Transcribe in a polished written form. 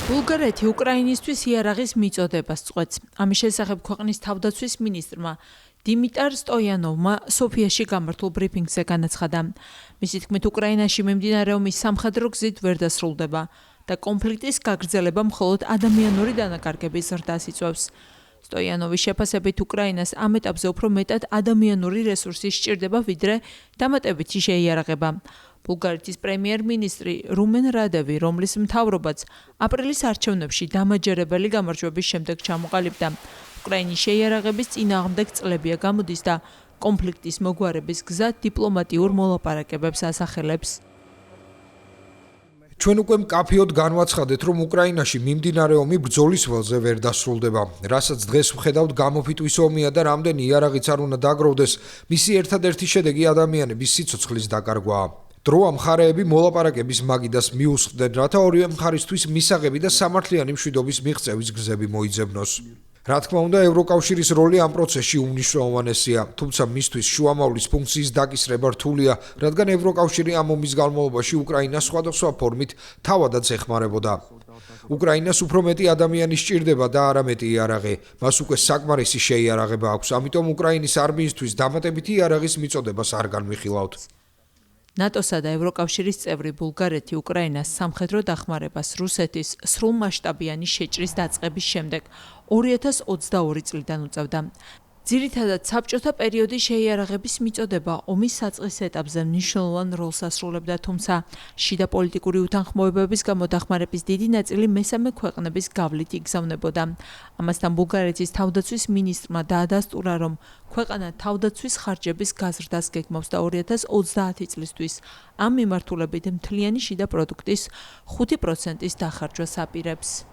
ბულგარეთი უკრაინისთვის იარაღის მიწოდებას წყვეტს. ამის შესახებ ქვეყნის თავდაცვის მინისტრმა დიმიტარ სტოიანოვმა სოფიაში გამართულ ბრიფინგზე განაცხადა. მისი თქმით, უკრაინაში მიმდინარე ომი სამხედრო გზით ვერ დასრულდება და კონფლიქტის გაგრძელება მხოლოდ ადამიანური დანაკარგების ზრდას იწვევს. სტოიანოვის შეფასებით, უკრაინას ამ ეტაპზე უფრო მეტად ადამიანური რესურსი სჭირდება, ვიდრე დამატებითი შეიარაღება. ბულგარეთის პრემიერ-მინისტრი რუმენ რადევი, რომლის მთავრობაც აპრილის არჩევნებში დამაჯერებელი გამარჯვების შემდეგ ჩამოყალიბდა, უკრაინის შეიარაღების წინააღმდეგ წლებია გამოდის და კონფლიქტის მოგვარების გზა დიპლომატიურ მოლაპარაკებებს ასახელებს. ჩვენ უკვე მკაფიოდ განვაცხადეთ, რომ უკრაინაში მიმდინარე ომი ბრძოლის ველზე ვერ დასრულდება, რასაც დღეს ვხედავთ გამოფიტვის ომია და რამდენი იარაღიც არ უნდა დაგროვდეს, მისი ერთადერთი შედეგი ადამიანების სიცოცხლის დაკარგვაა. დროა მხარეები მოლაპარაკების მაგიდას მიუსხდნენ, რათა ორივე მხარისთვის მისაღები და სამართლიანი მშვიდობის მიღწევის გზები მოიძებნოს. რა თქმა უნდა, ევროკავშირის როლი ამ პროცესში უმნიშვნელოვანესია, თუმცა მისთვის შუამავლის ფუნქციის დაკისრება რთულია, რადგან ევროკავშირი ამ ომის განმავლობაში უკრაინას სხვადასხვა ფორმით თავადაც ეხმარებოდა. უკრაინას უფრო მეტი ადამიანი სჭირდება და არა მეტი იარაღი, მას უკვე საკმარისი შეიარაღება აქვს, ამიტომ უკრაინის არმიისთვის დამატებითი იარაღის მიწოდებას არ განვიხილავთ. ნატოსა და ევროკავშირის წევრი ბულგარეთი უკრაინას სამხედრო დახმარებას რუსეთის სრულმასშტაბიანი შეჭრის დაწყების შემდეგ 2022 წლიდან უწევდა. ძირითადად საბჭოთა პერიოდის შეიარაღების მიწოდება ომის საწყის ეტაპზე მნიშვნელოვან როლს ასრულებდა, თუმცა შიდა პოლიტიკური უთანხმოებების გამო დახმარების დიდი ნაწილი მესამე ქვეყნების გავლით იგზავნებოდა. ამასთან ბულგარეთის თავდაცვის მინისტრმა დაადასტურა, რომ ქვეყანა თავდაცვის ხარჯების გაზრდას გეგმავს და 2030 წლისთვის ამ მიმართულებით მთლიანი შიდა პროდუქტის 5%-ის დახარჯვას აპირებს.